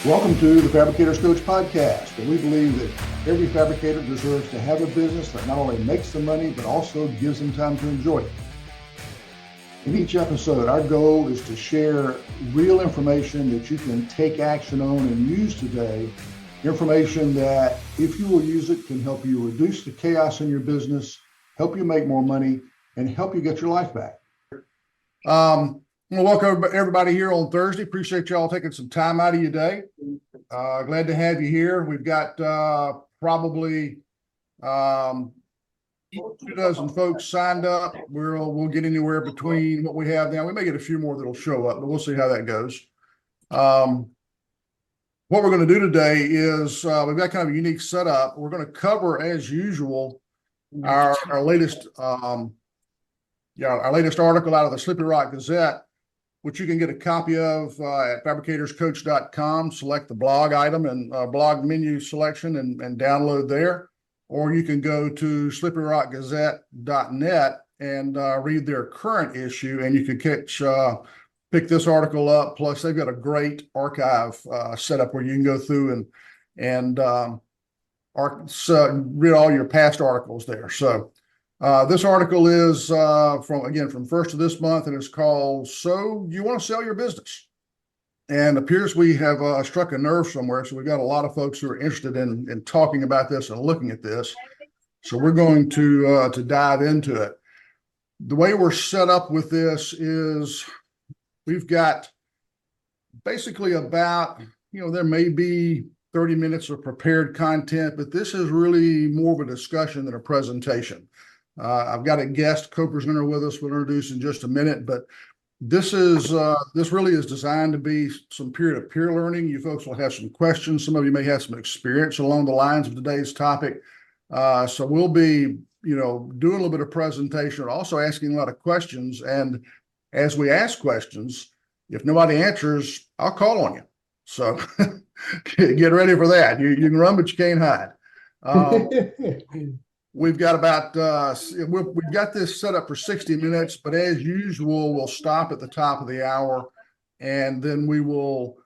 Welcome to the Fabricators Coach podcast, and we believe that every fabricator deserves to have a business that not only makes them money, but also gives them time to enjoy it. In each episode, our goal is to share real information that you can take action on and use today, information that, if you will use it, can help you reduce the chaos in your business, help you make more money, and help you get your life back. Well, welcome everybody here on Thursday. Appreciate y'all taking some time out of your day. Glad to have you here. We've got probably 2 dozen folks signed up. We'll get anywhere between what we have now. We may get a few more that'll show up, but we'll see how that goes. What we're going to do today is we've got kind of a unique setup. We're going to cover, as usual, our latest article out of the Slippery Rock Gazette, which you can get a copy of at fabricatorscoach.com. Select the blog item and blog menu selection and download there. Or you can go to slipperyrockgazette.net and read their current issue, and you can pick this article up. Plus, they've got a great archive set up where you can go through and read all your past articles there. So this article is from first of this month, and it's called "So You Want to Sell Your Business?" And appears we have struck a nerve somewhere. So we've got a lot of folks who are interested in talking about this and looking at this. So we're going to dive into it. The way we're set up with this is we've got basically about, there may be 30 minutes of prepared content, but this is really more of a discussion than a presentation. I've got a guest, Coker's in there with us. We'll introduce in just a minute, but this really is designed to be some peer-to-peer learning. You folks will have some questions. Some of you may have some experience along the lines of today's topic. So we'll be, doing a little bit of presentation, also asking a lot of questions. And as we ask questions, if nobody answers, I'll call on you. So get ready for that. You can run, but you can't hide. We've got we've got this set up for 60 minutes, but as usual, we'll stop at the top of the hour, and then we will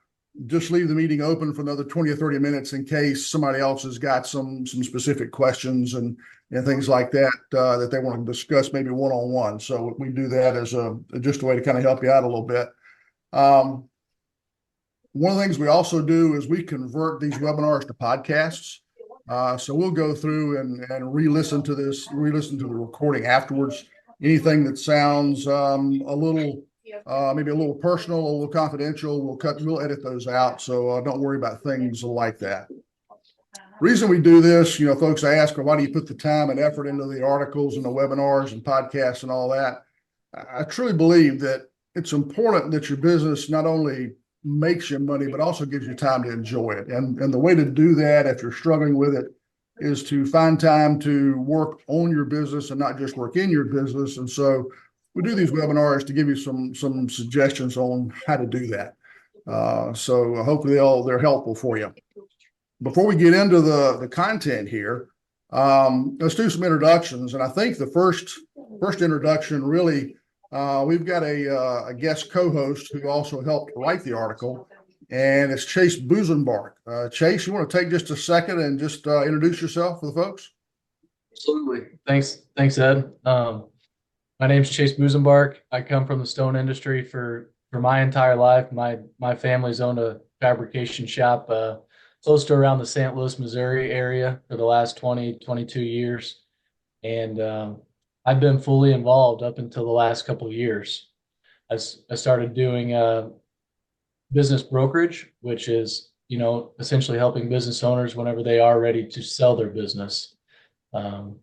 just leave the meeting open for another 20 or 30 minutes in case somebody else has got some specific questions and things like that that they want to discuss, maybe one-on-one. So we do that as just a way to kind of help you out a little bit. One of the things we also do is we convert these webinars to podcasts. So we'll go through and re-listen to the recording afterwards. Anything that sounds maybe a little personal, a little confidential, we'll edit those out. So don't worry about things like that. Reason we do this, folks ask, well, why do you put the time and effort into the articles and the webinars and podcasts and all that? I truly believe that it's important that your business not only makes you money, but also gives you time to enjoy it. And the way to do that, if you're struggling with it, is to find time to work on your business and not just work in your business. And so we do these webinars to give you some suggestions on how to do that. So hopefully they're helpful for you. Before we get into the content here, let's do some introductions. And I think the first introduction really, we've got a guest co-host who also helped write the article, and it's Chase Busenbark. Chase, you want to take just a second and just introduce yourself for the folks? Absolutely. Thanks, Ed. My name's Chase Busenbark. I come from the stone industry for my entire life. My family's owned a fabrication shop close to around the St. Louis, Missouri area for the last 22 years. And I've been fully involved up until the last couple of years. I started doing business brokerage, which is, essentially helping business owners whenever they are ready to sell their business. And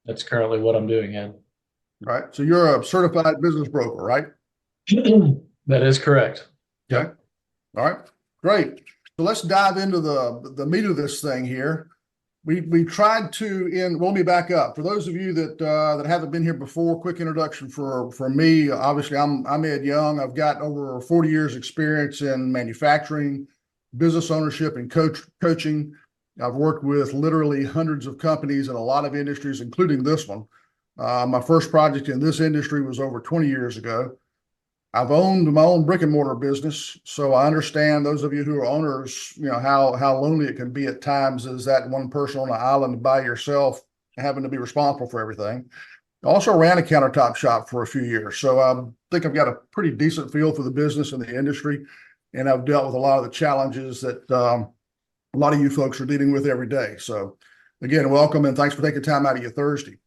that's currently what I'm doing, Ed. All right. So you're a certified business broker, right? That is correct. Okay. All right. Great. So let's dive into the meat of this thing here. We tried to let me back up. For those of you that haven't been here before, quick introduction for me. Obviously, I'm Ed Young. I've got over 40 years experience in manufacturing, business ownership, and coaching. I've worked with literally hundreds of companies in a lot of industries, including this one. My first project in this industry was over 20 years ago. I've owned my own brick and mortar business, so I understand those of you who are owners, how lonely it can be at times as that one person on an island by yourself, having to be responsible for everything. I also ran a countertop shop for a few years, so I think I've got a pretty decent feel for the business and the industry, and I've dealt with a lot of the challenges that a lot of you folks are dealing with every day. So, again, welcome and thanks for taking time out of your Thursday.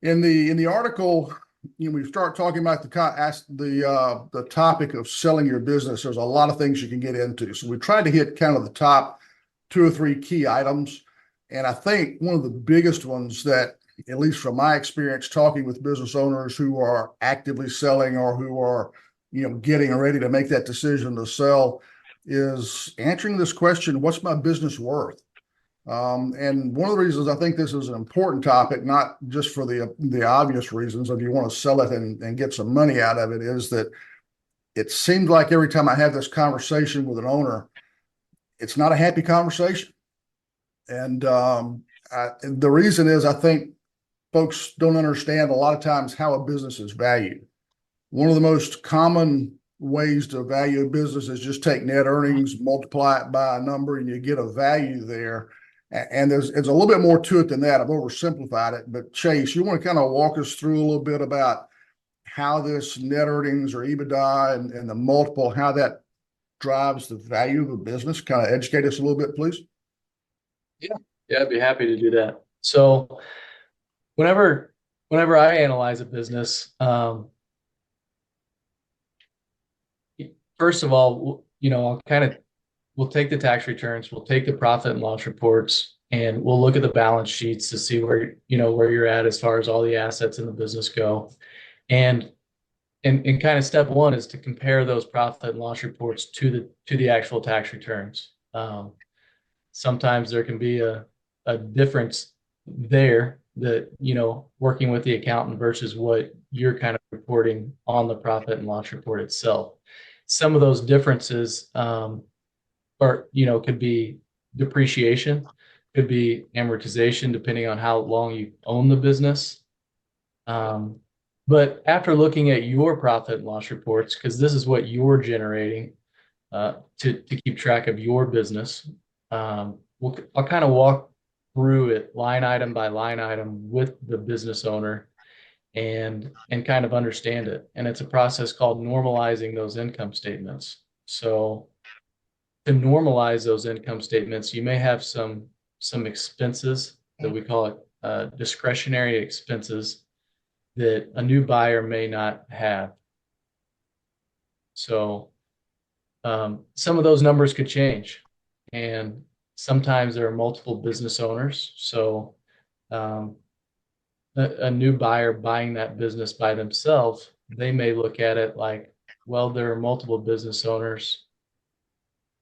In the article, we start talking about the topic of selling your business. There's a lot of things you can get into. So we tried to hit kind of the top 2 or 3 key items. And I think one of the biggest ones that, at least from my experience talking with business owners who are actively selling or who are, getting ready to make that decision to sell, is answering this question: what's my business worth? And one of the reasons I think this is an important topic, not just for the obvious reasons of you want to sell it and get some money out of it, is that it seems like every time I have this conversation with an owner, it's not a happy conversation. And the reason is I think folks don't understand a lot of times how a business is valued. One of the most common ways to value a business is just take net earnings, multiply it by a number, and you get a value there. And it's a little bit more to it than that. I've oversimplified it. But Chase, you want to kind of walk us through a little bit about how this net earnings or EBITDA and the multiple, how that drives the value of a business? Kind of educate us a little bit, please. Yeah, I'd be happy to do that. So whenever I analyze a business, first of all, we'll take the tax returns, we'll take the profit and loss reports, and we'll look at the balance sheets to see where you're at as far as all the assets in the business go. And kind of step one is to compare those profit and loss reports to the actual tax returns. Sometimes there can be a difference there that, working with the accountant versus what you're kind of reporting on the profit and loss report itself. Some of those differences could be depreciation, could be amortization, depending on how long you own the business. But after looking at your profit and loss reports, because this is what you're generating to keep track of your business, I'll kind of walk through it line item by line item with the business owner and kind of understand it. And it's a process called normalizing those income statements. So to normalize those income statements, you may have some expenses that we call it discretionary expenses that a new buyer may not have. So some of those numbers could change, and sometimes there are multiple business owners. So a new buyer buying that business by themselves, they may look at it like, well, there are multiple business owners,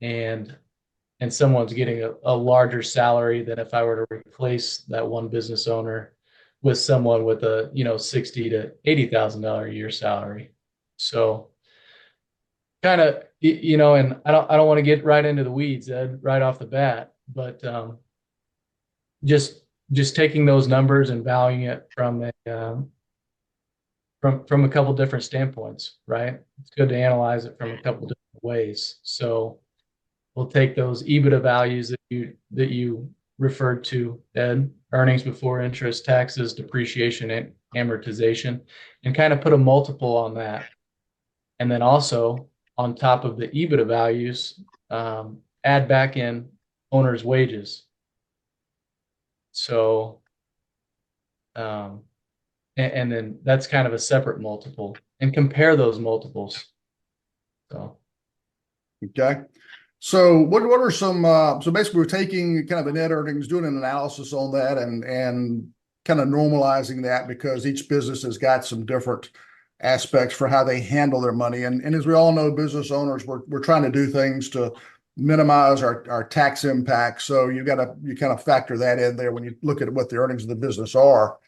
and someone's getting a larger salary than if I were to replace that one business owner with someone with a $60,000 to $80,000 a year salary. So kind of, and I don't want to get right into the weeds, Ed, right off the bat, but just taking those numbers and valuing it from a couple different standpoints, right? It's good to analyze it from a couple different ways. So we'll take those EBITDA values that you referred to, Ed, earnings before interest, taxes, depreciation, and amortization, and kind of put a multiple on that. And then also on top of the EBITDA values, add back in owner's wages. So, and then that's kind of a separate multiple, and compare those multiples. So, okay. So what are some, so basically we're taking kind of the net earnings, doing an analysis on that and kind of normalizing that because each business has got some different aspects for how they handle their money. And as we all know, business owners, we're trying to do things to minimize our tax impact. So you kind of factor that in there when you look at what the earnings of the business are.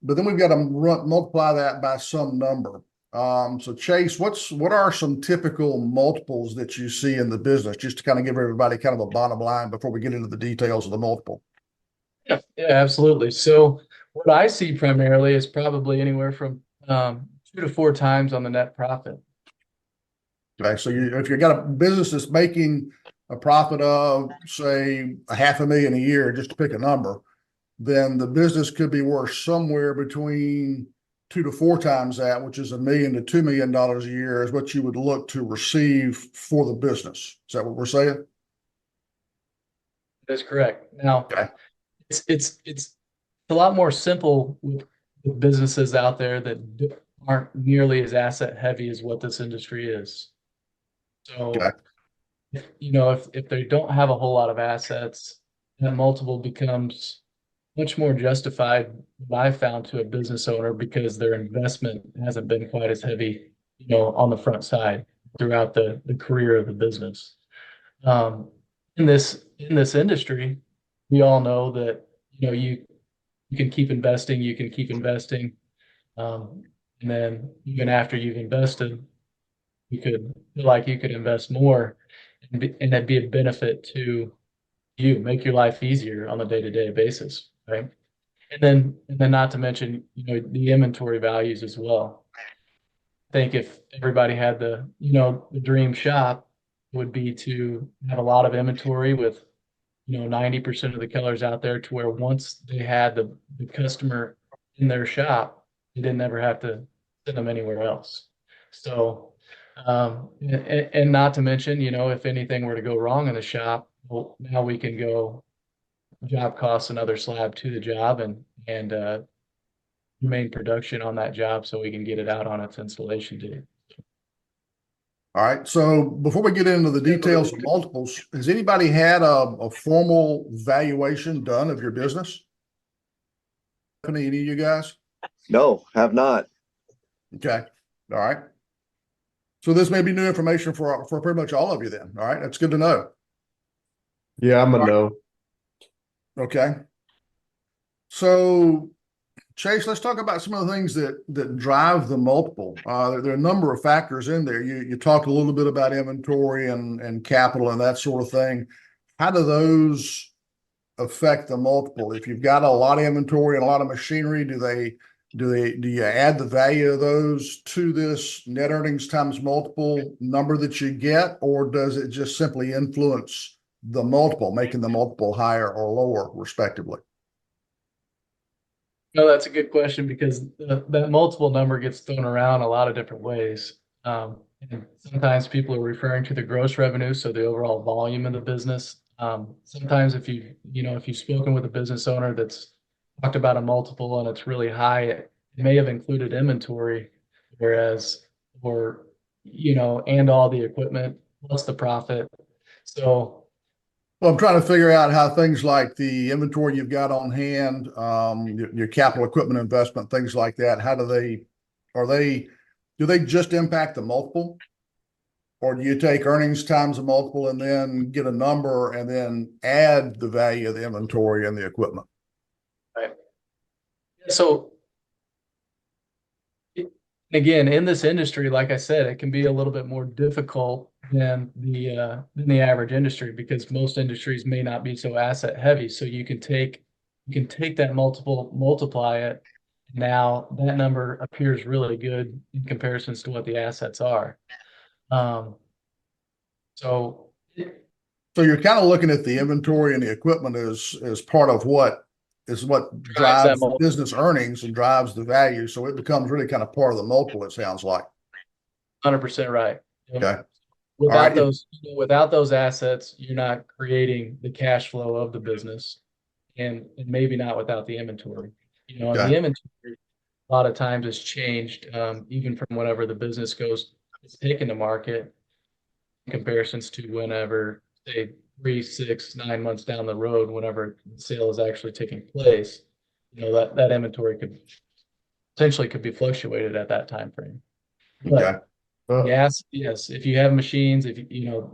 But then we've got to multiply that by some number. So Chase, what are some typical multiples that you see in the business, just to kind of give everybody kind of a bottom line before we get into the details of the multiple? Yeah, absolutely. So what I see primarily is probably anywhere from 2 to 4 times on the net profit. Okay, so if you got a business that's making a profit of, say, $500,000 a year, just to pick a number, then the business could be worth somewhere between 2 to 4 times that, which is $1 million to $2 million a year, is what you would look to receive for the business. Is that what we're saying? That's correct. Now, Okay. it's a lot more simple with businesses out there that aren't nearly as asset heavy as what this industry is. Okay. So, if they don't have a whole lot of assets, that multiple becomes much more justified, what I found, to a business owner, because their investment hasn't been quite as heavy, on the front side throughout the career of the business. Um, in this industry, we all know that, you can keep investing, and then even after you've invested, you could feel like you could invest more, and that'd be a benefit to you, make your life easier on a day-to-day basis, right? And then not to mention, the inventory values as well. I think if everybody had the dream shop, would be to have a lot of inventory with, 90% of the colors out there, to where once they had the customer in their shop, they didn't ever have to send them anywhere else. So, and not to mention, if anything were to go wrong in the shop, well, now we can go job costs another slab to the job, and remain production on that job, so we can get it out on its installation date. All right. So before we get into the details of multiples, has anybody had a formal valuation done of your business? Any of you guys? No, have not. Okay. All right. So this may be new information for pretty much all of you then. All right. That's good to know. Yeah, I'm a no. Okay. So Chase, let's talk about some of the things that drive the multiple. There are a number of factors in there. You talked a little bit about inventory and capital and that sort of thing. How do those affect the multiple? If you've got a lot of inventory and a lot of machinery, do you add the value of those to this net earnings times multiple number that you get, or does it just simply influence the multiple, making the multiple higher or lower, respectively? No, that's a good question, because that multiple number gets thrown around a lot of different ways. And sometimes people are referring to the gross revenue, so the overall volume of the business. Sometimes if you've spoken with a business owner that's talked about a multiple and it's really high, it may have included inventory, and all the equipment plus the profit. So, Well, I'm trying to figure out how things like the inventory you've got on hand, your capital equipment investment, things like that, do they just impact the multiple? Or do you take earnings times a multiple and then get a number and then add the value of the inventory and the equipment? right. So, again, in this industry, like I said, it can be a little bit more difficult than the average industry, because most industries may not be so asset heavy. So you can take that multiple, multiply it. Now that number appears really good in comparisons to what the assets are. So So you're kind of looking at the inventory and the equipment as part of what drives the business earnings and drives the value. So it becomes really kind of part of the multiple, it sounds like. 100% right. Okay. Without those assets, you're not creating the cash flow of the business, and maybe not without the inventory. Okay. The inventory a lot of times has changed, even from whenever the business is taken to market, in comparisons to whenever, say, 3, 6, 9 months down the road, whenever the sale is actually taking place. That inventory could potentially be fluctuated at that time frame. Okay. But yes, if you have machines, if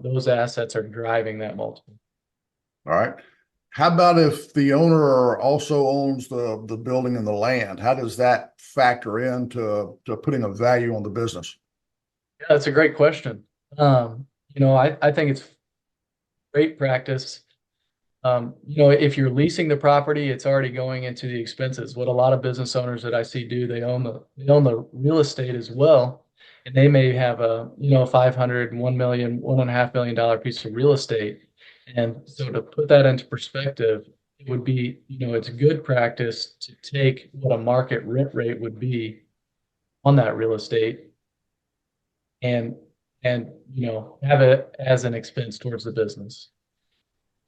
those assets are driving that multiple. All right. How about if the owner also owns the building and the land? How does that factor into putting a value on the business? Yeah, that's a great question. I think it's great practice. If you're leasing the property, it's already going into the expenses. What a lot of business owners that I see do, they own the real estate as well, and they may have a, 500, 1 million, $1.5 million piece of real estate. And so to put that into perspective, it would be, it's good practice to take what a market rent rate would be on that real estate and have it as an expense towards the business.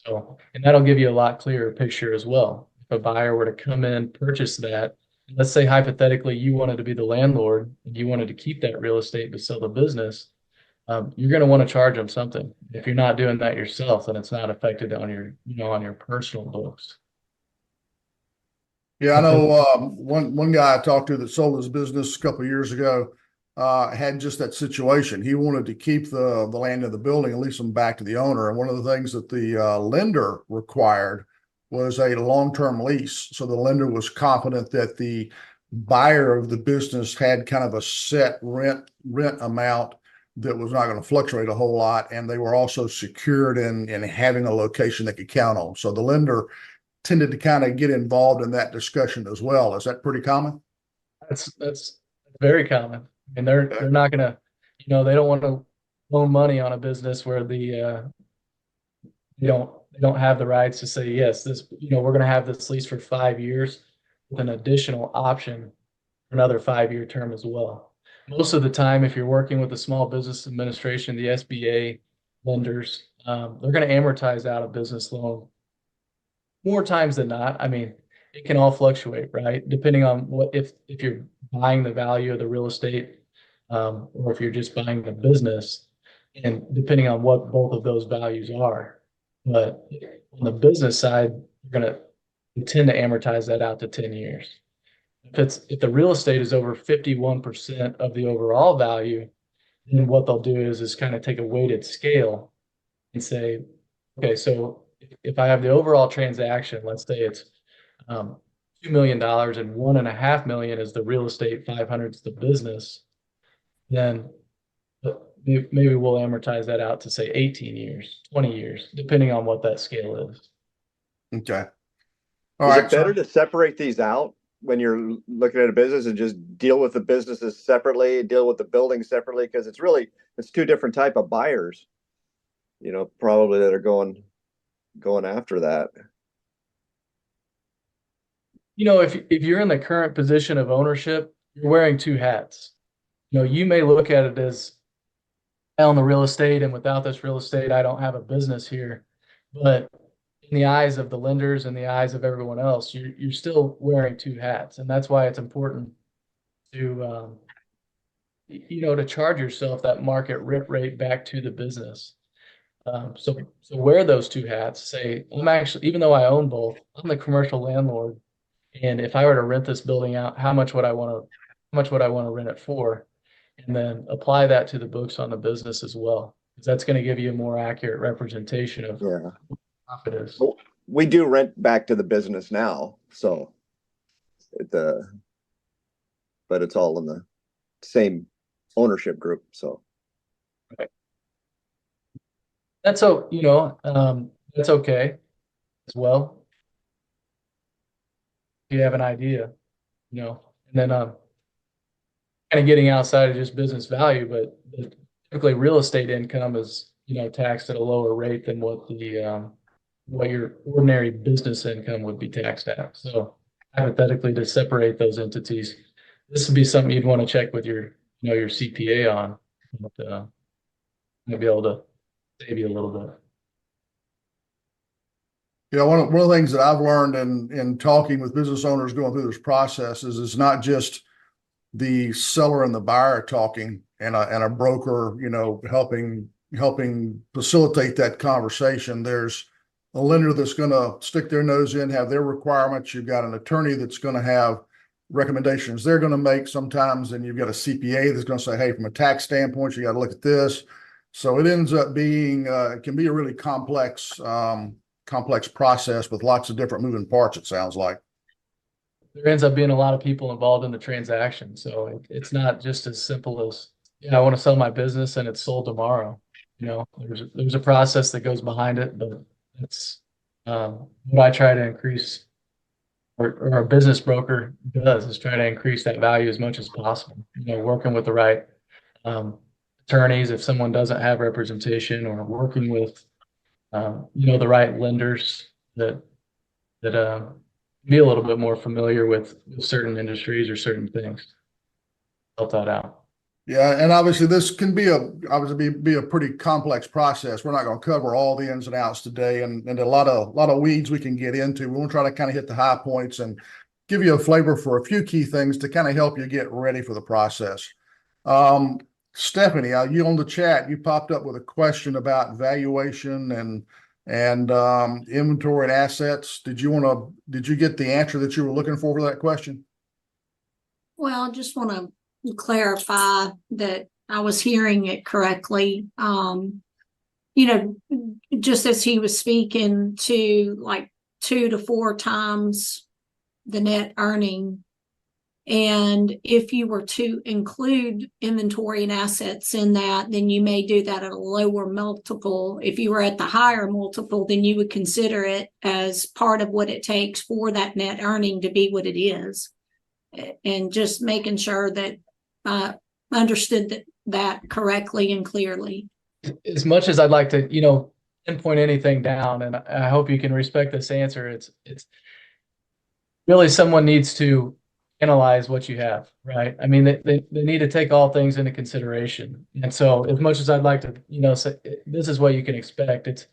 So, and that'll give you a lot clearer picture as well. If a buyer were to come in, purchase that, and let's say hypothetically you wanted to be the landlord and you wanted to keep that real estate to sell the business, you're going to want to charge them something. If you're not doing that yourself, then it's not affected on your, on your personal books. Yeah, I know one guy I talked to that sold his business a couple of years ago had just that situation. He wanted to keep the land of the building and lease them back to the owner. And one of the things that the lender required was a long-term lease. So the lender was confident that the buyer of the business had kind of a set rent amount that was not going to fluctuate a whole lot. And they were also secured in having a location they could count on. So the lender tended to kind of get involved in that discussion as well. Is that pretty common? That's very common. And they're not gonna, they don't want to loan money on a business where they don't have the rights to say, yes, this, we're gonna have this lease for 5 years with an additional option for another 5-year term as well. Most of the time, if you're working with the Small Business Administration, the SBA lenders, they're going to amortize out a business loan more times than not. I mean, it can all fluctuate, right? Depending on if you're buying the value of the real estate, or if you're just buying the business, and depending on what both of those values are. But on the business side, you tend to amortize that out to 10 years. If the real estate is over 51% of the overall value, then what they'll do is kind of take a weighted scale and say, okay, so if I have the overall transaction, let's say it's $2 million and $1.5 million is the real estate, 500 is the business, then maybe we'll amortize that out to say 18 years, 20 years, depending on what that scale is. Okay. All Is right. it better to separate these out when you're looking at a business and just deal with the businesses separately, deal with the building separately? Because it's two different type of buyers, probably that are going after that. If you're in the current position of ownership, you're wearing two hats. You may look at it as, I own the real estate, and without this real estate, I don't have a business here. But in the eyes of the lenders and the eyes of everyone else, you're still wearing two hats. And that's why it's important to, to charge yourself that market rent rate back to the business. So wear those two hats. Say, I'm actually, even though I own both, I'm the commercial landlord. And if I were to rent this building out, how much would I want to rent it for? And then apply that to the books on the business as well, because that's going to give you a more accurate representation of what profit is. Well, we do rent back to the business now, so but it's all in the same ownership group. So right. That's that's okay as well. If you have an idea, and then kind of getting outside of just business value, but typically real estate income is, taxed at a lower rate than what your ordinary business income would be taxed at. So hypothetically, to separate those entities, this would be something you'd want to check with your CPA on, but might be able to save you a little bit. One of the things that I've learned in talking with business owners going through this process is it's not just the seller and the buyer talking and a broker, helping facilitate that conversation. There's a lender that's going to stick their nose in, have their requirements. You've got an attorney that's going to have recommendations they're going to make sometimes, and you've got a CPA that's going to say, hey, from a tax standpoint, you got to look at this. So it ends up being, it can be a really complex process with lots of different moving parts, it sounds like. There ends up being a lot of people involved in the transaction. So it's not just as simple as, I want to sell my business and it's sold tomorrow. There's a process that goes behind it, but it's what I try to increase, or a business broker does, is try to increase that value as much as possible. Working with the right attorneys if someone doesn't have representation, or working with, the right lenders that be a little bit more familiar with certain industries or certain things. Help that out. Yeah, and obviously this can be a pretty complex process. We're not going to cover all the ins and outs today, and a lot of weeds we can get into. We want to try to kind of hit the high points and give you a flavor for a few key things to kind of help you get ready for the process. Stephanie, you on the chat, you popped up with a question about valuation and inventory and assets. Did you get the answer that you were looking for that question? Well, I just want to clarify that I was hearing it correctly. Just as he was speaking to like 2 to 4 times the net earning. And if you were to include inventory and assets in that, then you may do that at a lower multiple. If you were at the higher multiple, then you would consider it as part of what it takes for that net earning to be what it is. And just making sure that I understood that correctly and clearly. As much as I'd like to, pinpoint anything down, and I hope you can respect this answer, it's really someone needs to analyze what you have, right? I mean, they need to take all things into consideration. And so as much as I'd like to, say this is what you can expect, it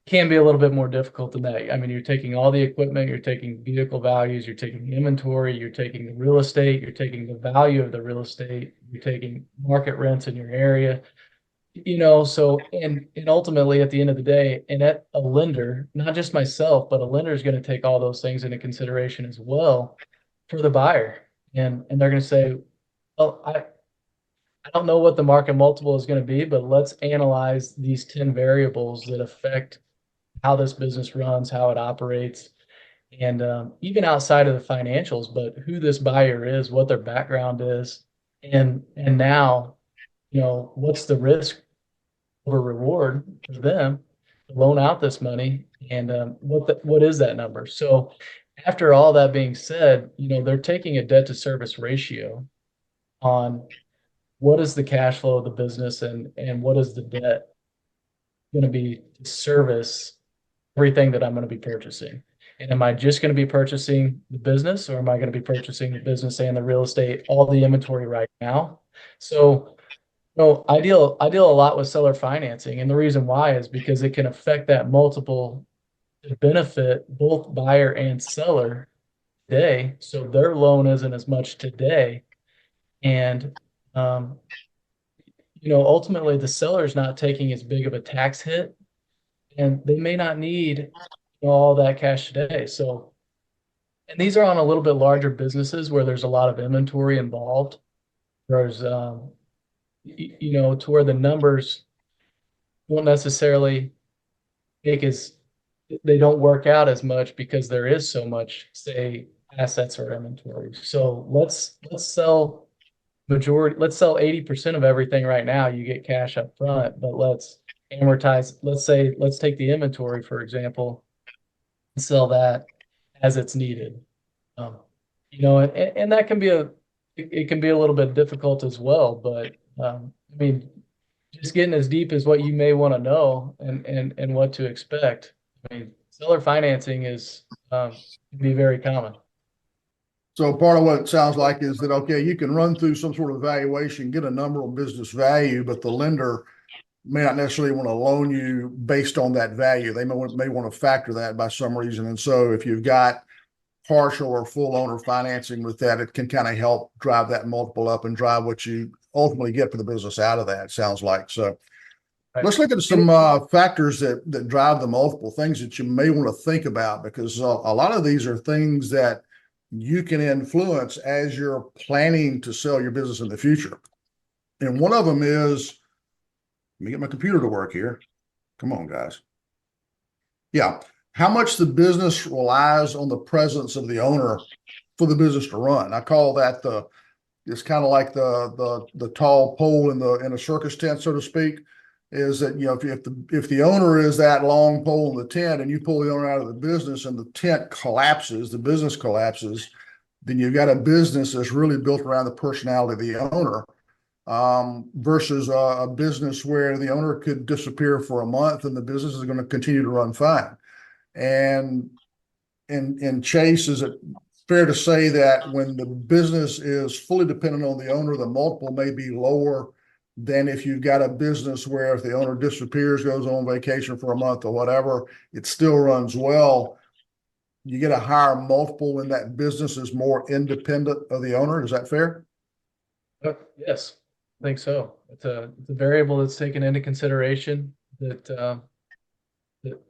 can be a little bit more difficult than that. I mean, you're taking all the equipment, you're taking vehicle values, you're taking inventory, you're taking the real estate, you're taking the value of the real estate, you're taking market rents in your area, so, and ultimately at the end of the day, and at a lender, not just myself, but a lender is going to take all those things into consideration as well for the buyer. And they're going to say, well, I don't know what the market multiple is going to be, but let's analyze these 10 variables that affect how this business runs, how it operates, and even outside of the financials, but who this buyer is, what their background is, and now, what's the risk or reward for them to loan out this money, and what is that number? So after all that being said, they're taking a debt to service ratio on what is the cash flow of the business and what is the debt going to be to service everything that I'm going to be purchasing. And am I just going to be purchasing the business, or am I going to be purchasing the business and the real estate, all the inventory right now? So I deal a lot with seller financing, and the reason why is because it can affect that multiple to benefit both buyer and seller today. So their loan isn't as much today, and ultimately the seller's not taking as big of a tax hit, and they may not need all that cash today. So, and these are on a little bit larger businesses where there's a lot of inventory involved. There's to where the numbers won't necessarily they don't work out as much because there is so much, say, assets or inventory. So let's sell 80% of everything right now. You get cash up front, but let's amortize. Let's take the inventory, for example, and sell that as it's needed. And that can be it can be a little bit difficult as well, but I mean, just getting as deep as what you may want to know and what to expect. I mean, seller financing can be very common. So part of what it sounds like is that, okay, you can run through some sort of valuation, get a number of business value, but the lender may not necessarily want to loan you based on that value. They may want to factor that by some reason. And so if you've got partial or full owner financing with that, it can kind of help drive that multiple up and drive what you ultimately get for the business out of that, it sounds like. So right. Let's look at some factors that drive the multiple, things that you may want to think about, because a lot of these are things that you can influence as you're planning to sell your business in the future. And one of them is, let me get my computer to work here. Come on, guys. Yeah. How much the business relies on the presence of the owner for the business to run. I call that it's kind of like the tall pole in a circus tent, so to speak, is that, if the owner is that long pole in the tent and you pull the owner out of the business and the tent collapses, the business collapses, then you've got a business that's really built around the personality of the owner. versus a business where the owner could disappear for a month and the business is going to continue to run fine. And Chase, is it fair to say that when the business is fully dependent on the owner, the multiple may be lower than if you've got a business where if the owner disappears, goes on vacation for a month or whatever, it still runs well? You get a higher multiple when that business is more independent of the owner. Is that fair? Yes, I think so. It's a variable that's taken into consideration that that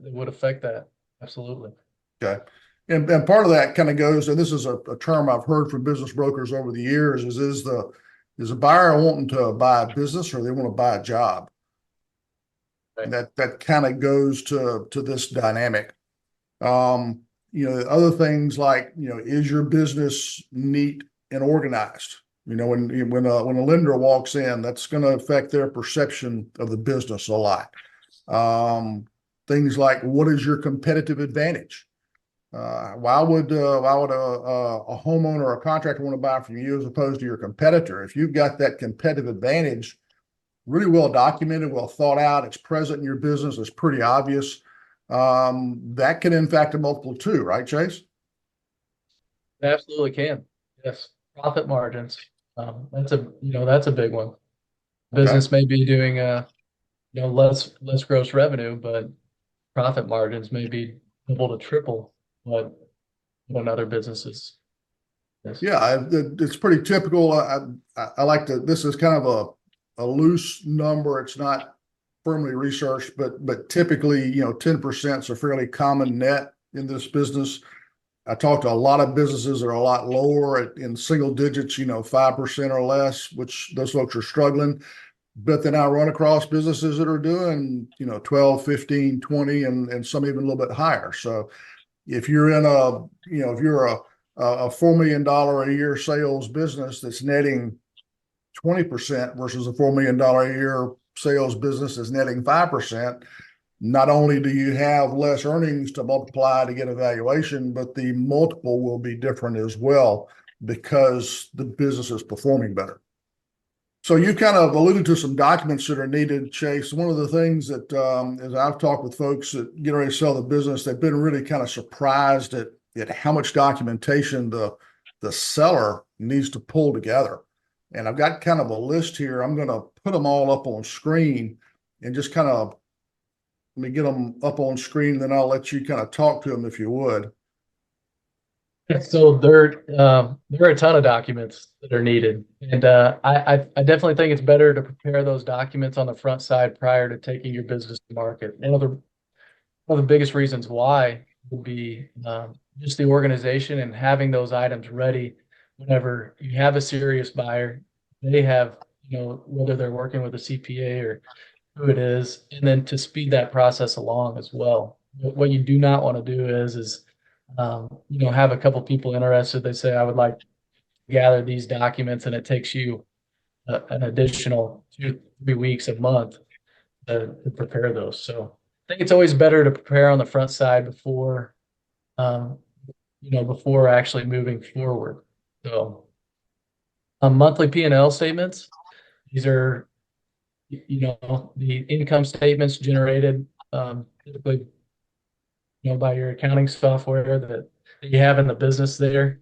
would affect that. Absolutely. Okay. And part of that kind of goes, and this is a term I've heard from business brokers over the years, is a buyer wanting to buy a business or they want to buy a job? Right. And that kind of goes to this dynamic. Other things like, is your business neat and organized? When a lender walks in, that's going to affect their perception of the business a lot. Things like, what is your competitive advantage? Why would a homeowner or a contractor want to buy from you as opposed to your competitor? If you've got that competitive advantage really well documented, well thought out, it's present in your business, it's pretty obvious, that can impact a multiple too, right, Chase? Absolutely can. Yes. Profit margins. That's a big one. Business may be doing less gross revenue, but profit margins may be double to triple what other businesses. Yes. Yeah, it's pretty typical. I like to. This is kind of a loose number. It's not firmly researched, but typically, 10% is a fairly common net in this business. I talked to a lot of businesses that are a lot lower in single digits, 5% or less, which those folks are struggling. But then I run across businesses that are doing, 12, 15, 20, and some even a little bit higher. So if you're in if you're a $4 million a year sales business that's netting 20% versus a $4 million a year sales business that's netting 5%, not only do you have less earnings to multiply to get a valuation, but the multiple will be different as well because the business is performing better. So you kind of alluded to some documents that are needed, Chase. One of the things that, as I've talked with folks that get ready to sell the business, they've been really kind of surprised at how much documentation the seller needs to pull together. And I've got kind of a list here. I'm going to put them all up on screen and just kind of let me get them up on screen, then I'll let you kind of talk to them if you would. So there are a ton of documents that are needed, and I definitely think it's better to prepare those documents on the front side prior to taking your business to market. One of the biggest reasons why would be just the organization and having those items ready whenever you have a serious buyer. They have, whether they're working with a CPA or who it is, and then to speed that process along as well. What you do not want to do is have a couple people interested. They say, I would like to gather these documents, and it takes you an additional 2-3 weeks, a month to prepare those. So I think it's always better to prepare on the front side before actually moving forward. So monthly P&L statements, these are the income statements generated typically by your accounting software that you have in the business there.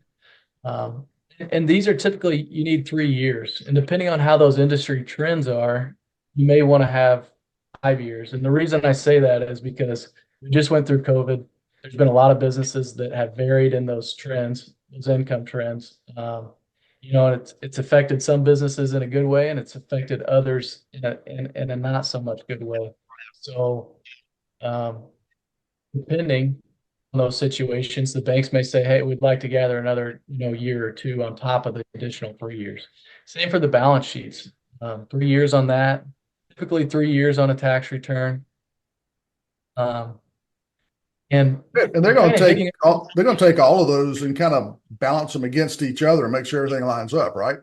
And these are typically, you need 3 years. And depending on how those industry trends are, you may want to have 5 years. And the reason I say that is because we just went through COVID. There's been a lot of businesses that have varied in those trends, those income trends. It's affected some businesses in a good way, and it's affected others in a not so much good way. So depending on those situations, the banks may say, hey, we'd like to gather another year or two on top of the additional 3 years. Same for the balance sheets. 3 years on that, typically 3 years on a tax return. And they're going to take all of those and kind of balance them against each other and make sure everything lines up, right?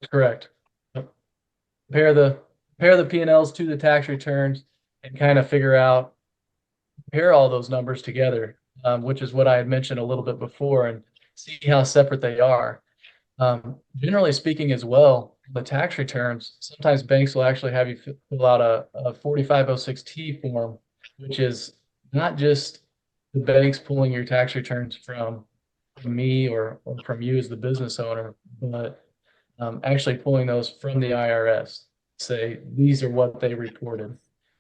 Correct. Compare the P&Ls to the tax returns and kind of compare all those numbers together, which is what I had mentioned a little bit before, and see how separate they are. Generally speaking as well, the tax returns, sometimes banks will actually have you fill out a 4506T form, which is not just the banks pulling your tax returns from me or from you as the business owner, but actually pulling those from the IRS. Say these are what they reported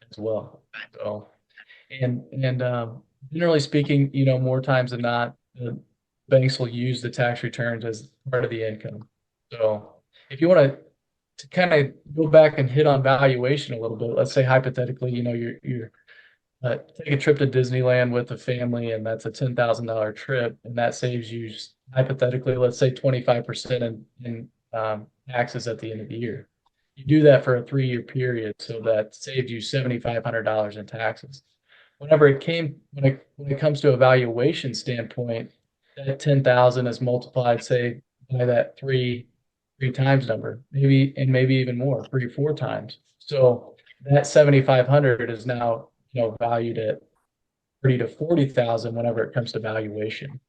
as well. So, and generally speaking, more times than not, the banks will use the tax returns as part of the income. So if you want to kind of go back and hit on valuation a little bit, let's say hypothetically, you're take a trip to Disneyland with a family, and that's a $10,000 trip, and that saves you hypothetically, let's say 25% in taxes at the end of the year. You do that for a 3-year period, so that saved you $7,500 in taxes. When it comes to a valuation standpoint, that 10,000 is multiplied, say, by that three times number, maybe even more, 3 or 4 times. So that 7,500 is now valued at 30 to 40,000 whenever it comes to valuation.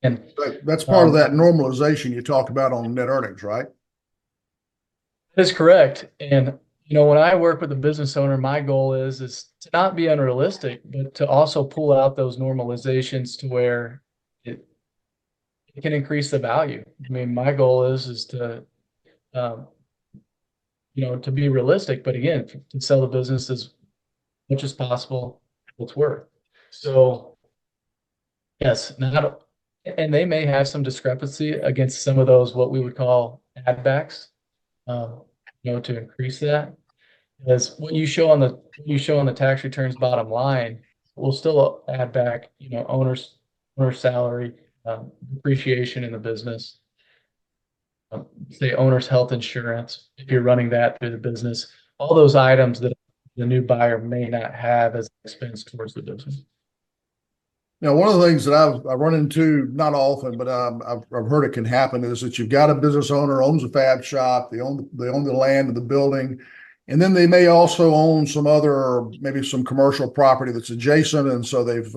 And That's part of that normalization you talk about on net earnings, right? that is correct. And when I work with a business owner, my goal is to not be unrealistic, but to also pull out those normalizations to where it can increase the value. I mean, my goal is to to be realistic, but again, to sell the business as much as possible it's worth. So yes, and they may have some discrepancy against some of those what we would call add backs, to increase that. Because what you show on the tax returns bottom line will still add back, owner's salary, depreciation in the business, say owner's health insurance, if you're running that through the business, all those items that the new buyer may not have as expense towards the business. Now, one of the things that I've run into, not often, but I've heard it can happen, is that you've got a business owner owns a fab shop, they own the land of the building, and then they may also own maybe some commercial property that's adjacent, and so they've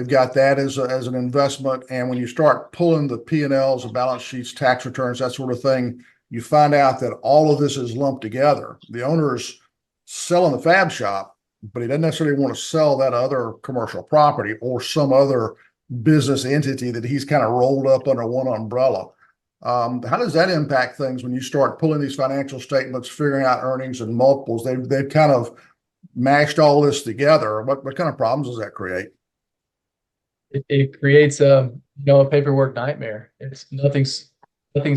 got that as an investment. And when you start pulling the P&Ls, the balance sheets, tax returns, that sort of thing, you find out that all of this is lumped together. The owner's selling the fab shop, but he doesn't necessarily want to sell that other commercial property or some other business entity that he's kind of rolled up under one umbrella. How does that impact things when you start pulling these financial statements, figuring out earnings and multiples? They've kind of mashed all this together. What kind of problems does that create? It creates a paperwork nightmare. Nothing's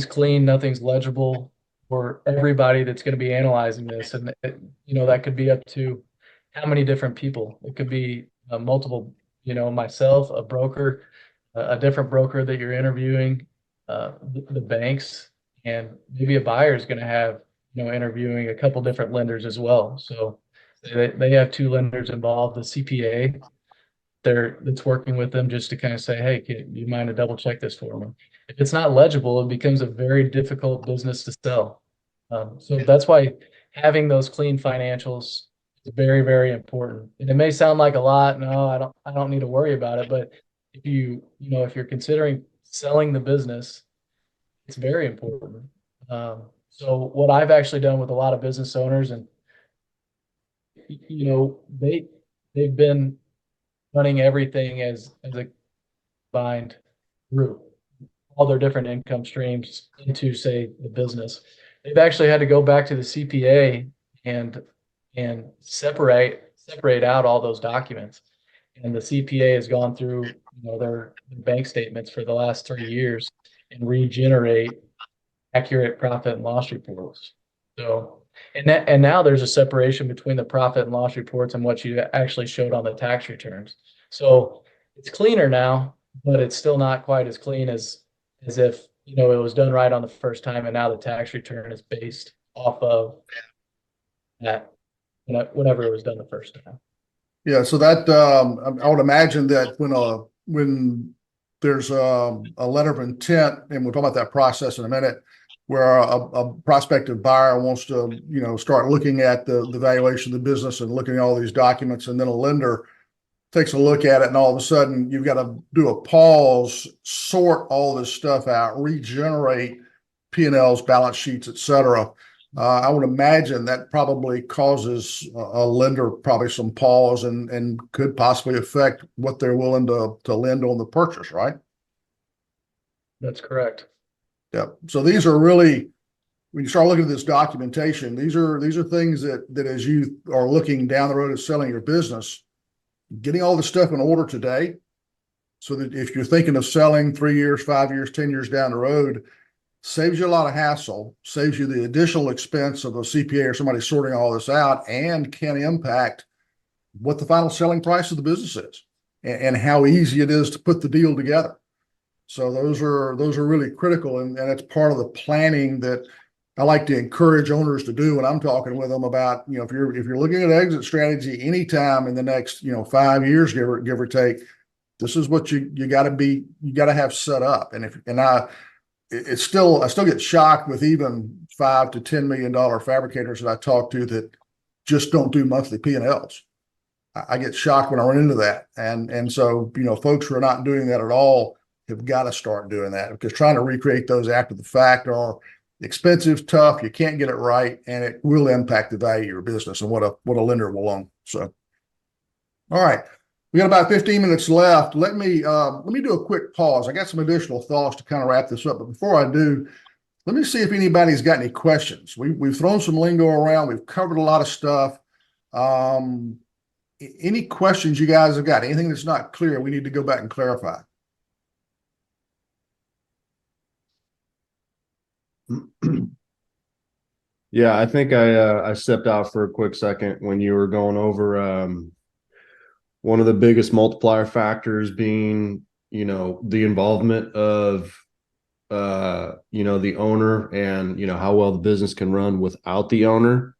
clean, nothing's legible for everybody that's going to be analyzing this, and that could be up to how many different people. It could be multiple, myself, a broker, a different broker that you're interviewing, the banks, and maybe a buyer is going to have, interviewing a couple different lenders as well. So they have 2 lenders involved, the CPA that's working with them just to kind of say, hey, can you mind to double check this for me? If it's not legible, it becomes a very difficult business to sell. So that's why having those clean financials is very, very important. And it may sound like a lot. No, I don't need to worry about it. But if if you're considering selling the business, it's very important. So what I've actually done with a lot of business owners, and they've been running everything as a combined group, all their different income streams into, say, the business. They've actually had to go back to the CPA and separate out all those documents. And the CPA has gone through their bank statements for the last 3 years and regenerate accurate profit and loss reports. So and now there's a separation between the profit and loss reports and what you actually showed on the tax returns. So it's cleaner now, but it's still not quite as clean as if it was done right on the first time, and now the tax return is based off of that, whatever it was done the first time. Yeah, so that I would imagine that when there's a letter of intent, and we'll talk about that process in a minute, where a prospective buyer wants to start looking at the valuation of the business and looking at all these documents, and then a lender takes a look at it, and all of a sudden you've got to do a pause, sort all this stuff out, regenerate P&Ls, balance sheets, et cetera. I would imagine that probably causes a lender probably some pause and could possibly affect what they're willing to lend on the purchase, right? That's correct. Yeah. So these are really, when you start looking at this documentation, these are things that as you are looking down the road of selling your business, getting all the stuff in order today, so that if you're thinking of selling 3 years, 5 years, 10 years down the road, saves you a lot of hassle, saves you the additional expense of a CPA or somebody sorting all this out, and can impact what the final selling price of the business is and how easy it is to put the deal together. So those are really critical, and it's part of the planning that I like to encourage owners to do when I'm talking with them about, if you're looking at exit strategy anytime in the next 5 years, give or take, this is what you got to have set up. I still get shocked with even $5 to $10 million fabricators that I talk to that just don't do monthly P&Ls. I get shocked when I run into that, and so folks who are not doing that at all have got to start doing that, because trying to recreate those after the fact are expensive, tough. You can't get it right, and it will impact the value of your business and what a lender will own. So, all right. We got about 15 minutes left. Let me do a quick pause. I got some additional thoughts to kind of wrap this up, but before I do, let me see if anybody's got any questions. We've thrown some lingo around. We've covered a lot of stuff. Any questions you guys have got? Anything that's not clear, we need to go back and clarify. Yeah, I think I stepped out for a quick second when you were going over one of the biggest multiplier factors being, the involvement of the owner, and how well the business can run without the owner.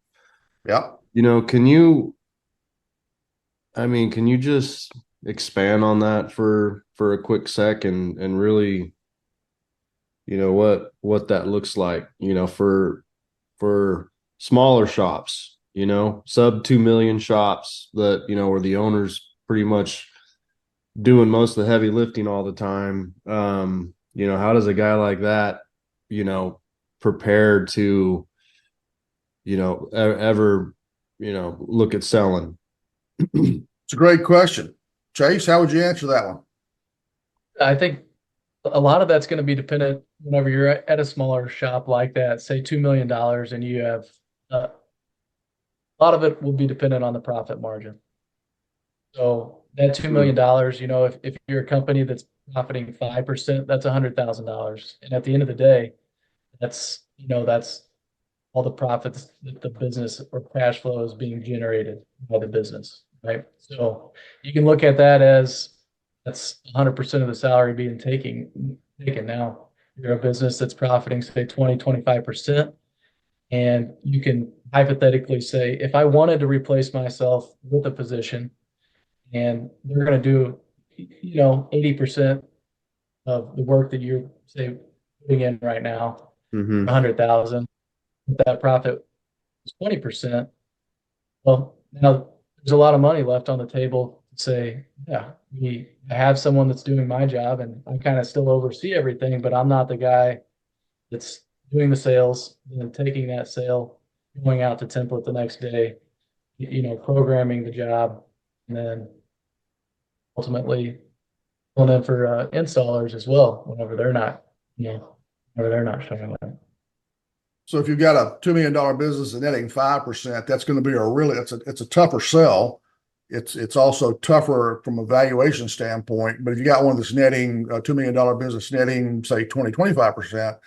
Yeah. Can you just expand on that for a quick sec and really, what that looks like, for smaller shops, sub 2 million shops that, where the owner's pretty much doing most of the heavy lifting all the time. How does a guy like that, prepare to, ever, look at selling? It's a great question. Chase, how would you answer that one? I think a lot of that's going to be dependent whenever you're at a smaller shop like that, say $2 million, and you have a lot of it will be dependent on the profit margin. So that $2 million, if you're a company that's profiting 5%, that's $100,000. And at the end of the day, that's all the profits that the business or cash flow is being generated by the business, right? So you can look at that as that's 100% of the salary being taken. Now you're a business that's profiting, say 20, 25%. And you can hypothetically say, if I wanted to replace myself with a position and they're going to do, 80% of the work that you're, say, putting in right now, 100,000, that profit is 20%. Well, now there's a lot of money left on the table to say, yeah, I have someone that's doing my job and I kind of still oversee everything, but I'm not the guy that's doing the sales and taking that sale, going out to template the next day, programming the job, and then ultimately pulling in for installers as well whenever they're not, showing up. So if you've got a $2 million business and netting 5%, that's going to be it's a tougher sell. It's also tougher from a valuation standpoint. But if you got one that's netting a $2 million business netting, say 20, 25%,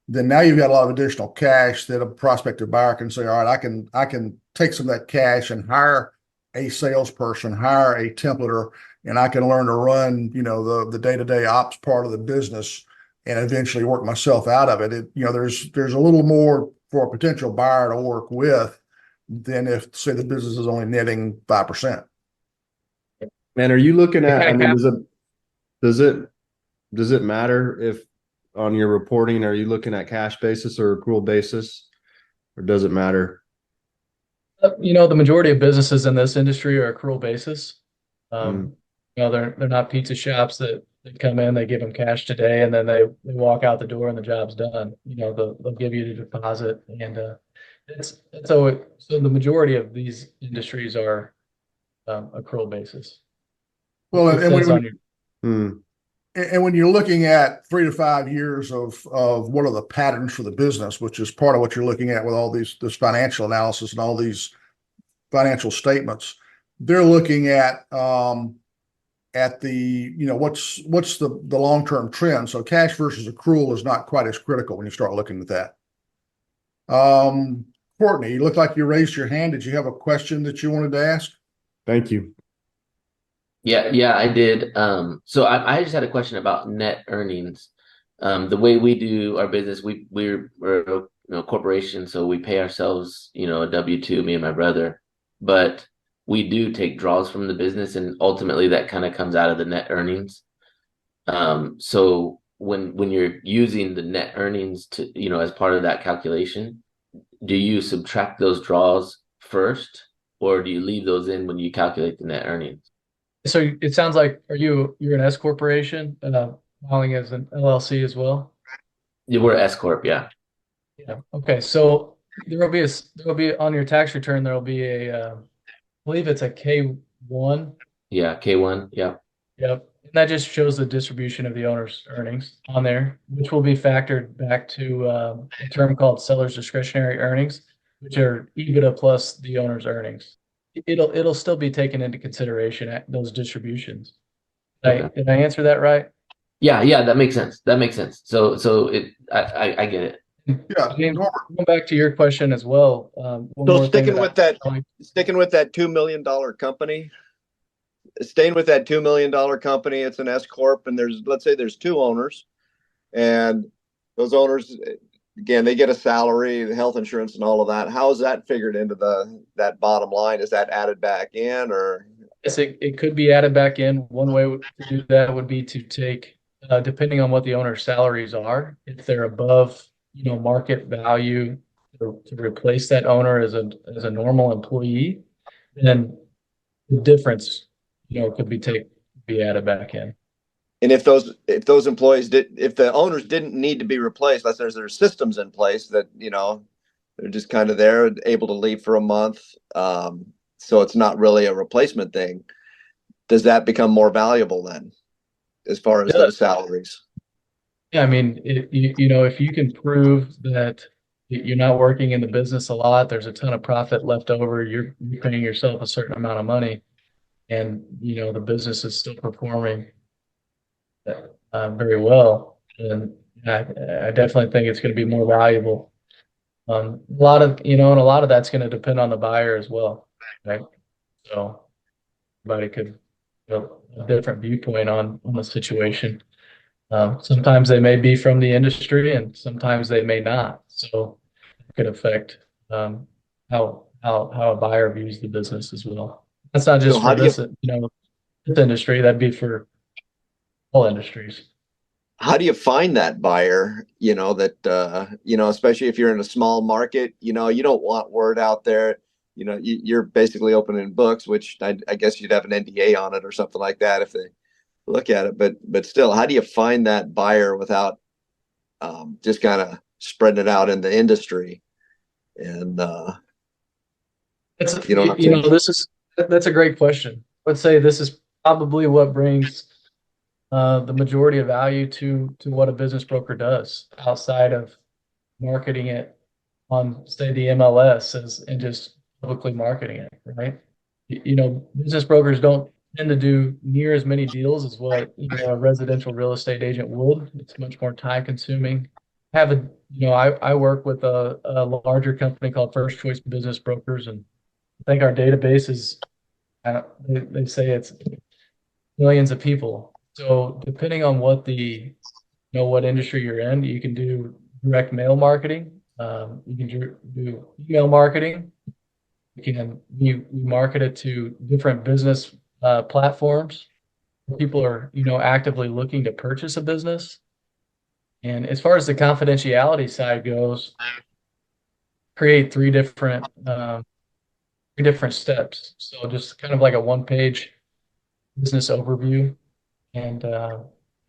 then now you've got a lot of additional cash that a prospective buyer can say, all right, I can take some of that cash and hire a salesperson, hire a templater, and I can learn to run, the day-to-day ops part of the business and eventually work myself out of it. There's a little more for a potential buyer to work with than if, say, the business is only netting 5%. Man, are you looking at, does it matter if on your reporting, are you looking at cash basis or accrual basis, or does it matter? The majority of businesses in this industry are accrual basis. They're not pizza shops that come in, they give them cash today, and then they walk out the door and the job's done. They'll give you the deposit, and it's so the majority of these industries are accrual basis. Well, It says on your and when you're looking at 3 to 5 years of what are the patterns for the business, which is part of what you're looking at with all this financial analysis and all these financial statements, they're looking at the, what's the long-term trend. So cash versus accrual is not quite as critical when you start looking at that. Courtney, you look like you raised your hand. Did you have a question that you wanted to ask? Thank you. Yeah, I did. So I just had a question about net earnings. The way we do our business, we're a corporation, so we pay ourselves, a W-2, me and my brother, but we do take draws from the business, and ultimately that kind of comes out of the net earnings. So when you're using the net earnings to, as part of that calculation, do you subtract those draws first, or do you leave those in when you calculate the net earnings? So it sounds like you're an S corporation, filing as an LLC as well? Yeah, we're S corp, yeah. Yeah. Okay. So there will be on your tax return, there will be I believe it's a K1. Yeah, K1, yeah. Yep. And that just shows the distribution of the owner's earnings on there, which will be factored back to a term called seller's discretionary earnings, which are EBITDA plus the owner's earnings. It'll still be taken into consideration at those distributions. Did I answer that right? Yeah, that makes sense. So I get it. Yeah. James, going back to your question as well. So sticking with that $2 million company, staying with that $2 million company, it's an S corp, and let's say there's 2 owners, and those owners, again, they get a salary, the health insurance, and all of that. How is that figured into that bottom line? Is that added back in, or? Yes, it could be added back in. One way to do that would be to take, depending on what the owner's salaries are, if they're above, market value, to replace that owner as a normal employee, then the difference, could be added back in. And if those employees if the owners didn't need to be replaced, let's say there's systems in place that, they're just kind of there, able to leave for a month. So it's not really a replacement thing. Does that become more valuable then, as far as those salaries? Yeah, I mean, if you can prove that you're not working in the business a lot, there's a ton of profit left over, you're paying yourself a certain amount of money, and the business is still performing very well, and I definitely think it's going to be more valuable. A lot of that's going to depend on the buyer as well, right? So everybody could have a different viewpoint on the situation. Sometimes they may be from the industry, and sometimes they may not. So it could affect how a buyer views the business as well. That's not just for this industry. That'd be for all industries. How do you find that buyer? Especially if you're in a small market, you don't want word out there. You're basically opening books, which I guess you'd have an NDA on it or something like that if they look at it. But still, how do you find that buyer without just kind of spreading it out in the industry? And that's a great question. Let's say this is probably what brings the majority of value to what a business broker does outside of marketing it on, say, the MLS and just publicly marketing it, right? Business brokers don't tend to do near as many deals as what a residential real estate agent would. It's much more time consuming. I work with a larger company called First Choice Business Brokers, and I think our database is, they say it's millions of people. So depending on what what industry you're in, you can do direct mail marketing. You can do email marketing. We market it to different business platforms. People are actively looking to purchase a business. And as far as the confidentiality side goes, create three different steps. So just kind of like a one-page business overview. And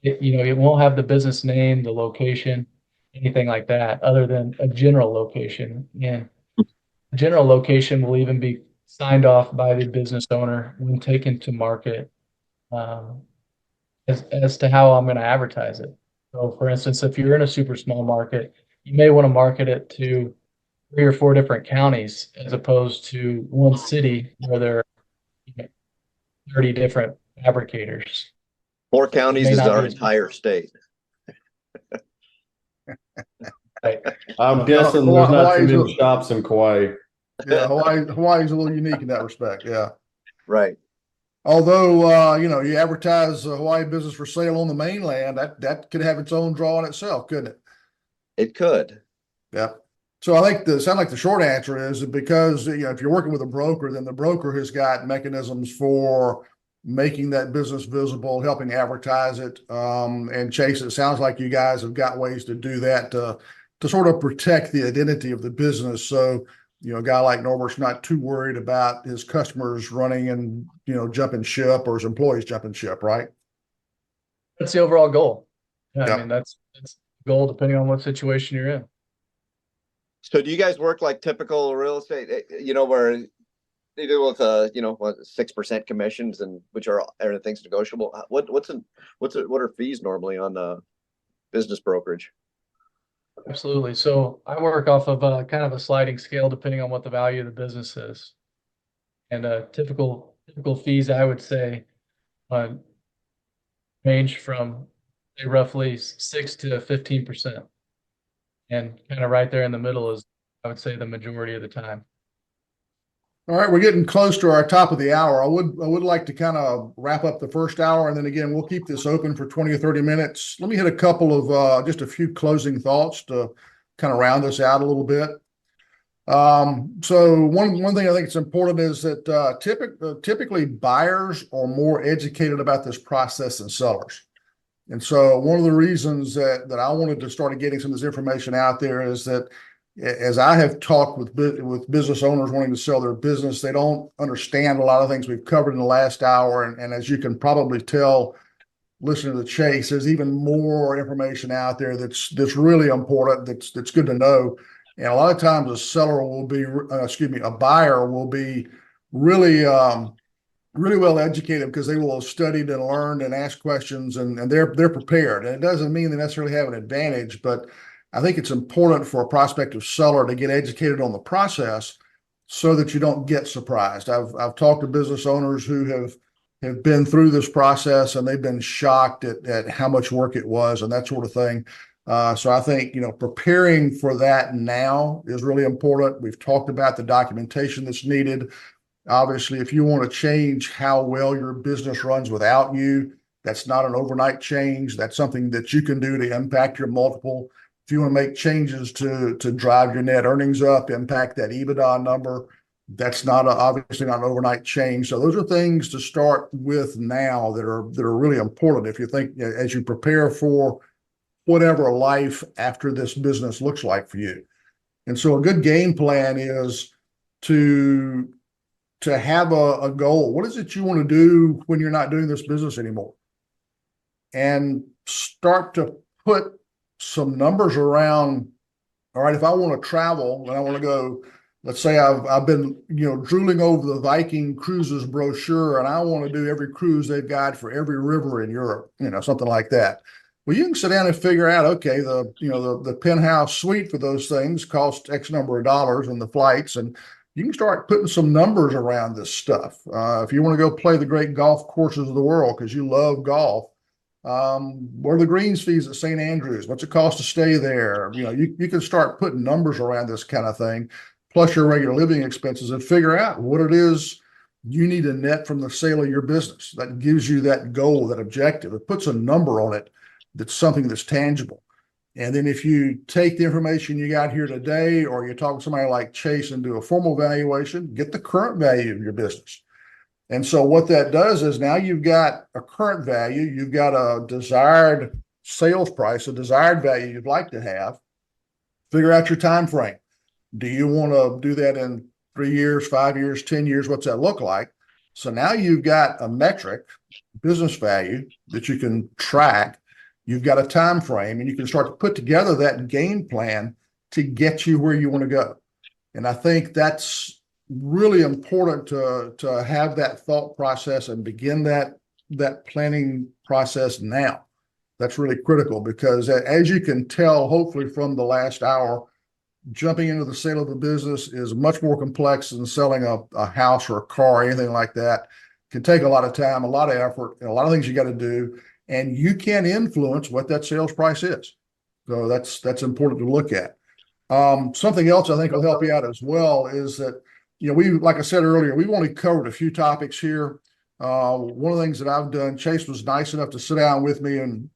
it won't have the business name, the location, anything like that, other than a general location. And the general location will even be signed off by the business owner when taken to market, um, as to how I'm going to advertise it. So, for instance, if you're in a super small market, you may want to market it to 3 or 4 different counties as opposed to one city where there are 30 different fabricators. 4 It counties may is not our be as entire state. right. I'm guessing there's not too Hawaii's many a- shops in Kauai. Yeah, Hawaii's a little unique in that respect. Yeah. Right. Although, you advertise a Hawaii business for sale on the mainland, that could have its own draw in itself, couldn't it? It could. Yeah. So I think sound like the short answer is that because, if you're working with a broker, then the broker has got mechanisms for making that business visible, helping advertise it. And Chase, it sounds like you guys have got ways to do that to sort of protect the identity of the business. So, a guy like Norbert's not too worried about his customers running and, jumping ship, or his employees jumping ship, right? That's the overall goal. Yeah, Yeah. I mean, that's the goal depending on what situation you're in. So do you guys work like typical real estate, where they do with 6% commissions, and which are everything's negotiable? What are fees normally on business brokerage? Absolutely. So I work off of kind of a sliding scale depending on what the value of the business is. And typical fees, I would say, uh, range from say, roughly 6 to 15%. And kind of right there in the middle is, I would say, the majority of the time. All right, we're getting close to our top of the hour. I would like to kind of wrap up the first hour, and then again, we'll keep this open for 20 or 30 minutes. Let me hit a couple of just a few closing thoughts to kind of round this out a little bit. So one thing I think it's important is that typically buyers are more educated about this process than sellers. And so one of the reasons that I wanted to start getting some of this information out there is that as I have talked with business owners wanting to sell their business, they don't understand a lot of things we've covered in the last hour. And as you can probably tell, listening to the Chase, there's even more information out there that's really important. That's good to know. And a lot of times a buyer will be really, really well educated because they will have studied and learned and asked questions, and they're prepared. And it doesn't mean they necessarily have an advantage, but I think it's important for a prospective seller to get educated on the process so that you don't get surprised. I've talked to business owners who have been through this process, and they've been shocked at how much work it was and that sort of thing. So I think, preparing for that now is really important. We've talked about the documentation that's needed. Obviously, if you want to change how well your business runs without you, that's not an overnight change. That's something that you can do to impact your multiple. If you want to make changes to drive your net earnings up, impact that EBITDA number, that's obviously not an overnight change. So those are things to start with now that are really important if you think, as you prepare for whatever life after this business looks like for you. And so a good game plan is to have a goal. What is it you want to do when you're not doing this business anymore? And start to put some numbers around, all right, if I want to travel and I want to go, let's say I've been, drooling over the Viking cruises brochure, and I want to do every cruise they've got for every river in Europe, something like that. Well, you can sit down and figure out, okay, the penthouse suite for those things costs X number of dollars, and the flights, and you can start putting some numbers around this stuff. If you want to go play the great golf courses of the world because you love golf, what are the greens fees at St. Andrews? What's it cost to stay there? You can start putting numbers around this kind of thing, plus your regular living expenses, and figure out what it is you need to net from the sale of your business. That gives you that goal, that objective. It puts a number on it that's something that's tangible. And then if you take the information you got here today, or you talk to somebody like Chase and do a formal valuation, get the current value of your business. And so what that does is now you've got a current value, you've got a desired sales price, a desired value you'd like to have. Figure out your time frame. Do you want to do that in 3 years, 5 years, 10 years? What's that look like? So now you've got a metric business value that you can track. You've got a time frame, and you can start to put together that game plan to get you where you want to go. And I think that's really important to have that thought process and begin that planning process now. That's really critical, because as you can tell, hopefully from the last hour, jumping into the sale of a business is much more complex than selling a house or a car, anything like that. It can take a lot of time, a lot of effort, and a lot of things you got to do, and you can influence what that sales price is. So that's important to look at. Something else I think will help you out as well is that, like I said earlier, we've only covered a few topics here. One of the things that I've done, Chase was nice enough to sit down with me, and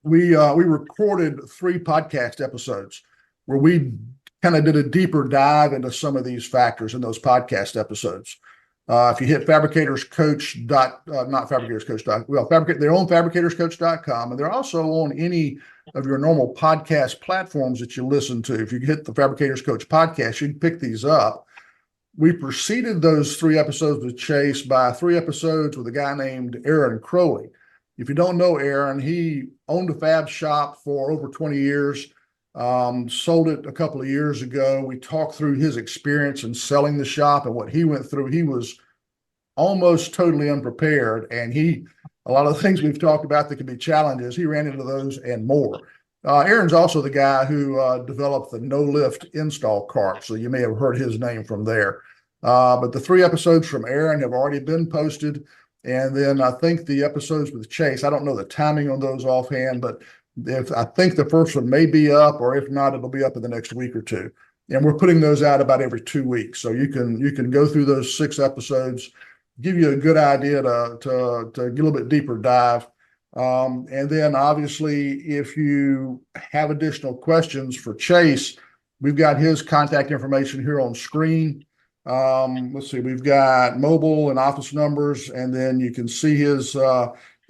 we recorded 3 podcast episodes where we kind of did a deeper dive into some of these factors in those podcast episodes. If you hit they're on fabricatorscoach.com, and they're also on any of your normal podcast platforms that you listen to. If you hit the Fabricators Coach podcast, you can pick these up. We preceded those 3 episodes with Chase by 3 episodes with a guy named Aaron Crowley. If you don't know Aaron, he owned a fab shop for over 20 years, sold it a couple of years ago. We talked through his experience in selling the shop and what he went through. He was almost totally unprepared, and a lot of the things we've talked about that could be challenges, he ran into those and more. Aaron's also the guy who developed the no-lift install cart, so you may have heard his name from there. But the 3 episodes from Aaron have already been posted, and then I think the episodes with Chase, I don't know the timing on those offhand, but I think the first one may be up, or if not, it'll be up in the next week or 2. And we're putting those out about every 2 weeks, so you can go through those 6 episodes, give you a good idea to get a little bit deeper dive. And then obviously, if you have additional questions for Chase, we've got his contact information here on screen. Let's see, we've got mobile and office numbers, and then you can see his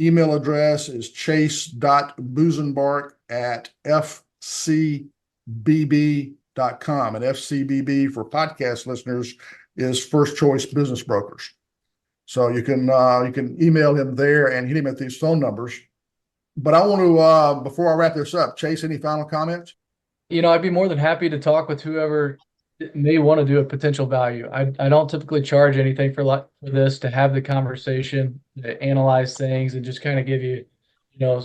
email address is chase.busenbark@fcbb.com. And FCBB for podcast listeners is First Choice Business Brokers. So you can email him there and hit him at these phone numbers. But I want to, before I wrap this up, Chase, any final comments? I'd be more than happy to talk with whoever may want to do a potential value. I don't typically charge anything for this, to have the conversation, to analyze things, and just kind of give you,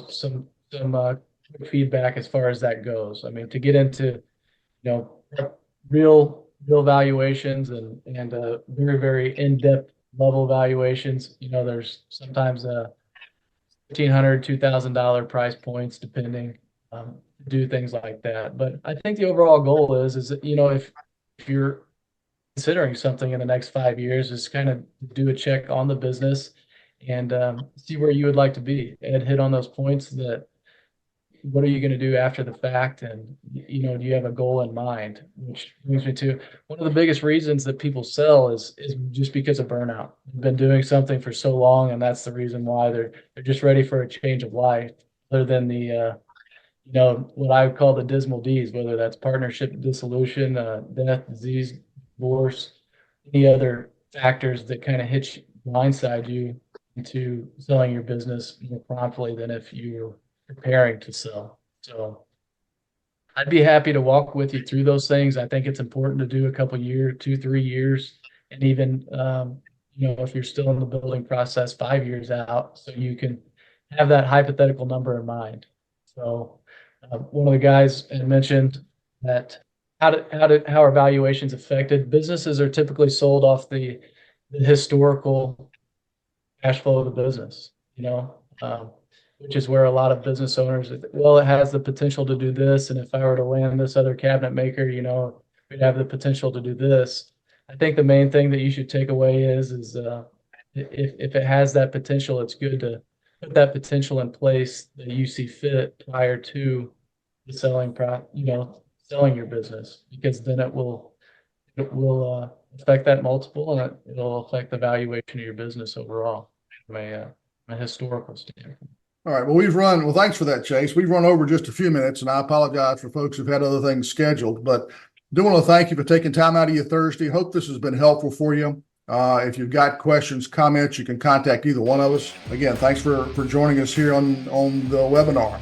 some quick feedback as far as that goes. I mean, to get into, real valuations and very, very in-depth level valuations. There's sometimes $1,500, $2,000 price points, depending, to do things like that. But I think the overall goal is that, if you're considering something in the next 5 years, is kind of do a check on the business and see where you would like to be. Ed hit on those points that what are you going to do after the fact? And, do you have a goal in mind? Which brings me to one of the biggest reasons that people sell is just because of burnout. They've been doing something for so long, and that's the reason why they're just ready for a change of life, other than the, what I would call the dismal Ds, whether that's partnership dissolution, death, disease, divorce, any other factors that kind of blindside you into selling your business more promptly than if you're preparing to sell. So I'd be happy to walk with you through those things. I think it's important to do a couple years, 2-3 years, and even, if you're still in the building process, 5 years out, so you can have that hypothetical number in mind. So one of the guys had mentioned that how are valuations affected? Businesses are typically sold off the historical cash flow of the business, which is where a lot of business owners, well, it has the potential to do this, and if I were to land this other cabinet maker, we'd have the potential to do this. I think the main thing that you should take away is if it has that potential, it's good to put that potential in place that you see fit prior to the selling your business, because then it will affect that multiple, and it'll affect the valuation of your business overall from a historical standpoint. All right. Well, thanks for that, Chase. We've run over just a few minutes, and I apologize for folks who've had other things scheduled, but do want to thank you for taking time out of your Thursday. Hope this has been helpful for you. If you've got questions, comments, you can contact either one of us. Again, thanks for joining us here on the webinar.